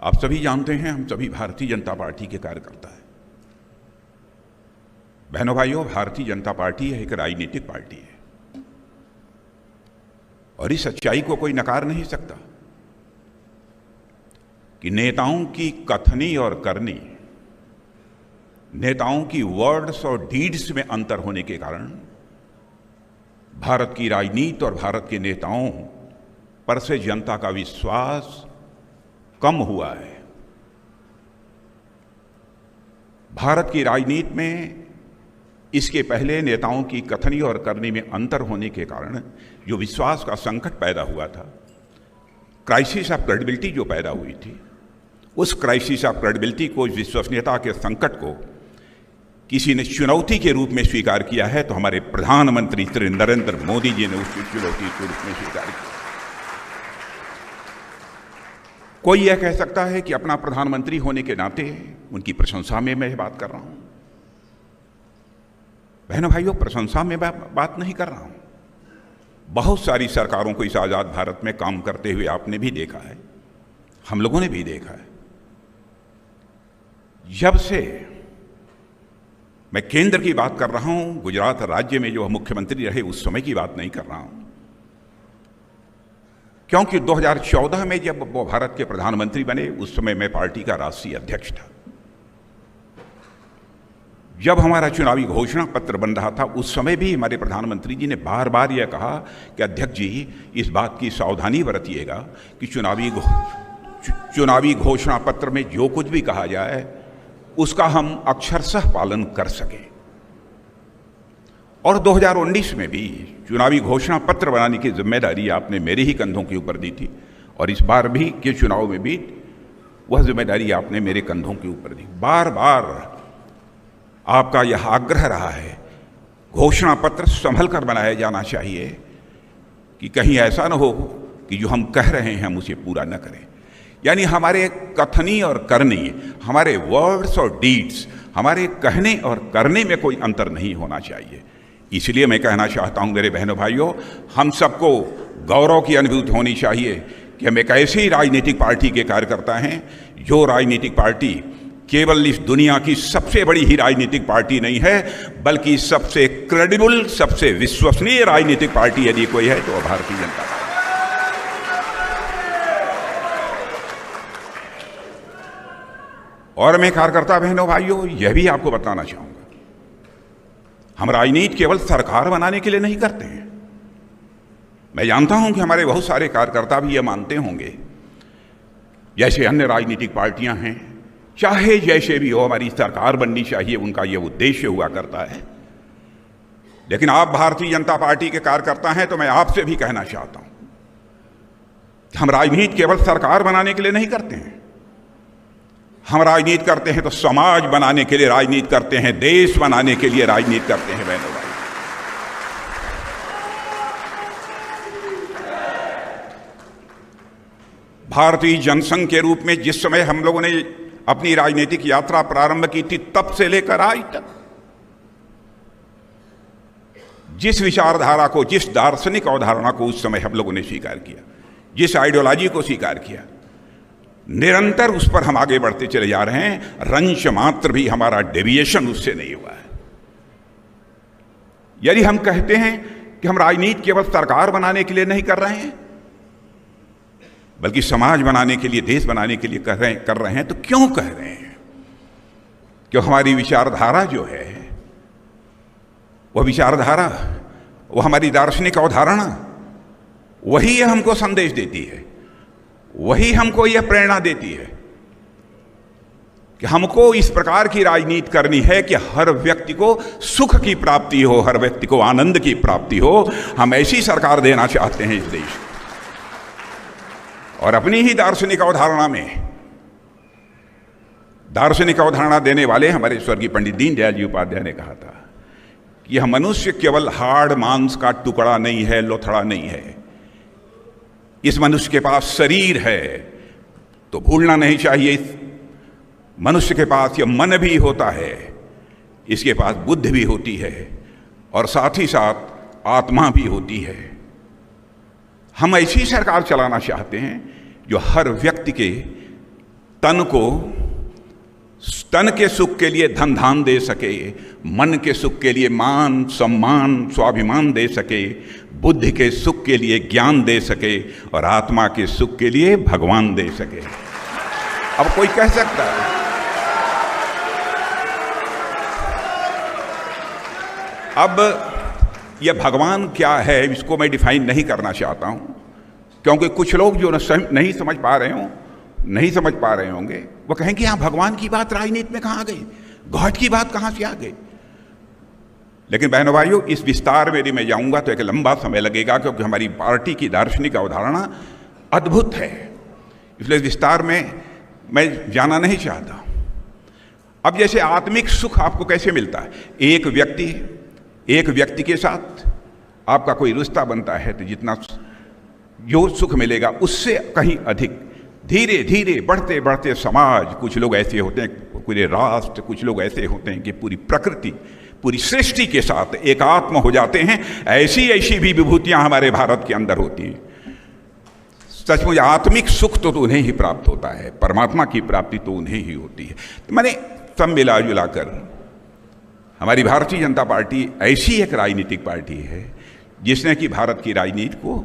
आप सभी जानते हैं, हम सभी भारतीय जनता पार्टी के कार्यकर्ता हैं। बहनों भाइयों, भारतीय जनता पार्टी एक राजनीतिक पार्टी है और इस सच्चाई को कोई नकार नहीं सकता कि नेताओं की कथनी और करनी, नेताओं की वर्ड्स और डीड्स में अंतर होने के कारण भारत की राजनीति और भारत के नेताओं पर से जनता का विश्वास कम हुआ है। भारत की राजनीति में इसके पहले नेताओं की कथनी और करनी में अंतर होने के कारण जो विश्वास का संकट पैदा हुआ था, क्राइसिस ऑफ क्रेडिबिलिटी जो पैदा हुई थी, उस क्राइसिस ऑफ क्रेडिबिलिटी को, विश्वसनीयता के संकट को किसी ने चुनौती के रूप में स्वीकार किया है, तो हमारे प्रधानमंत्री श्री नरेंद्र मोदी जी ने उसकी चुनौती के रूप में स्वीकार किया। कोई यह कह सकता है कि अपना प्रधानमंत्री होने के नाते उनकी प्रशंसा में मैं बात कर रहा हूं। बहनों भाइयों, प्रशंसा में बात नहीं कर रहा हूं। बहुत सारी सरकारों को इस आजाद भारत में काम करते हुए आपने भी देखा है, हम लोगों ने भी देखा है। जब से मैं केंद्र की बात कर रहा हूं, गुजरात राज्य में जो मुख्यमंत्री रहे उस समय की बात नहीं कर रहा हूं, क्योंकि 2014 में जब वो भारत के प्रधानमंत्री बने उस समय मैं पार्टी का राष्ट्रीय अध्यक्ष था। जब हमारा चुनावी घोषणा पत्र बन रहा था उस समय भी हमारे प्रधानमंत्री जी ने बार बार यह कहा कि अध्यक्ष जी, इस बात की सावधानी बरतिएगा कि चुनावी घोषणा पत्र में जो कुछ भी कहा जाए उसका हम अक्षरशः पालन कर सकें। और 2019 में भी चुनावी घोषणा पत्र बनाने की जिम्मेदारी आपने मेरे ही कंधों के ऊपर दी थी और इस बार भी के चुनाव में भी वह जिम्मेदारी आपने मेरे कंधों के ऊपर दी। बार बार आपका यह आग्रह रहा है, घोषणा पत्र संभल कर बनाया जाना चाहिए कि कहीं ऐसा न हो कि जो हम कह रहे हैं हम उसे पूरा न करें। यानी हमारे कथनी और करनी, हमारे वर्ड्स और डीड्स, हमारे कहने और करने में कोई अंतर नहीं होना चाहिए। इसलिए मैं कहना चाहता हूं मेरे बहनों भाइयों, हम सबको गौरव की अनुभूति होनी चाहिए कि हम एक ऐसी राजनीतिक पार्टी के कार्यकर्ता हैं जो राजनीतिक पार्टी केवल इस दुनिया की सबसे बड़ी ही राजनीतिक पार्टी नहीं है, बल्कि सबसे क्रेडिबल, सबसे विश्वसनीय राजनीतिक पार्टी यदि कोई है तो भारतीय जनता पार्टी। और मैं कार्यकर्ता बहनों भाइयों यह भी आपको बताना चाहूंगा, हम राजनीति केवल सरकार बनाने के लिए नहीं करते हैं। मैं जानता हूं कि हमारे बहुत सारे कार्यकर्ता भी यह मानते होंगे, जैसे अन्य राजनीतिक पार्टियां हैं, चाहे जैसे भी हो हमारी सरकार बननी चाहिए, उनका यह उद्देश्य हुआ करता है। लेकिन आप भारतीय जनता पार्टी के कार्यकर्ता हैं तो मैं आपसे भी कहना चाहता हूं, हम राजनीति केवल सरकार बनाने के लिए नहीं करते हैं। हम राजनीति करते हैं तो समाज बनाने के लिए राजनीति करते हैं, देश बनाने के लिए राजनीति करते हैं। बहनों भाई, भारतीय जनसंघ के रूप में जिस समय हम लोगों ने अपनी राजनीतिक यात्रा प्रारंभ की थी, तब से लेकर आज तक जिस विचारधारा को, जिस दार्शनिक अवधारणा को उस समय हम लोगों ने स्वीकार किया, जिस आइडियोलॉजी को स्वीकार किया, निरंतर उस पर हम आगे बढ़ते चले जा रहे हैं। रंश मात्र भी हमारा डेविएशन उससे नहीं हुआ है। यदि हम कहते हैं कि हम राजनीति केवल सरकार बनाने के लिए नहीं कर रहे हैं, बल्कि समाज बनाने के लिए, देश बनाने के लिए कर रहे हैं, तो क्यों कह रहे हैं? क्यों हमारी विचारधारा जो है, वह विचारधारा, वह हमारी दार्शनिक अवधारणा, वही हमको संदेश देती है, वही हमको यह प्रेरणा देती है कि हमको इस प्रकार की राजनीति करनी है कि हर व्यक्ति को सुख की प्राप्ति हो, हर व्यक्ति को आनंद की प्राप्ति हो। हम ऐसी सरकार देना चाहते हैं इस देश को। और अपनी ही दार्शनिक अवधारणा में, दार्शनिक अवधारणा देने वाले हमारे स्वर्गीय पंडित दीनदयाल जी उपाध्याय ने कहा था कि यह मनुष्य केवल हाड़ मांस का टुकड़ा नहीं है, लोथड़ा नहीं है। इस मनुष्य के पास शरीर है, तो भूलना नहीं चाहिए, इस मनुष्य के पास यह मन भी होता है, इसके पास बुद्धि भी होती है और साथ ही साथ आत्मा भी होती है। हम ऐसी सरकार चलाना चाहते हैं जो हर व्यक्ति के तन के सुख के लिए धन धान दे सके, मन के सुख के लिए मान सम्मान स्वाभिमान दे सके, बुद्धि के सुख के लिए ज्ञान दे सके और आत्मा के सुख के लिए भगवान दे सके। अब कोई कह सकता है अब यह भगवान क्या है, इसको मैं डिफाइन नहीं करना चाहता हूं, क्योंकि कुछ लोग जो नहीं समझ पा रहे होंगे वो कहेंगे हाँ भगवान की बात राजनीति में कहाँ गई, गॉड की बात कहाँ से आ गई। लेकिन बहनों भाइयों, इस विस्तार में यदि मैं जाऊंगा तो एक लंबा समय लगेगा, क्योंकि हमारी पार्टी की दार्शनिक अवधारणा अद्भुत है, इसलिए विस्तार में मैं जाना नहीं चाहता। अब जैसे आत्मिक सुख आपको कैसे मिलता है, एक व्यक्ति के साथ आपका कोई रिश्ता बनता है तो जितना जो सुख मिलेगा उससे कहीं अधिक धीरे धीरे बढ़ते बढ़ते समाज, कुछ लोग ऐसे होते हैं, पूरे राष्ट्र, कुछ लोग ऐसे होते हैं कि पूरी प्रकृति, पूरी सृष्टि के साथ एकात्म हो जाते हैं। ऐसी भी विभूतियां हमारे भारत के अंदर होती हैं। सचमुच आत्मिक सुख तो उन्हें ही प्राप्त होता है, परमात्मा की प्राप्ति तो उन्हें ही होती है। तो मैंने सब मिला जुला कर हमारी भारतीय जनता पार्टी ऐसी एक राजनीतिक पार्टी है जिसने कि भारत की राजनीति को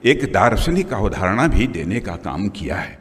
एक दार्शनिक अवधारणा भी देने का काम किया है।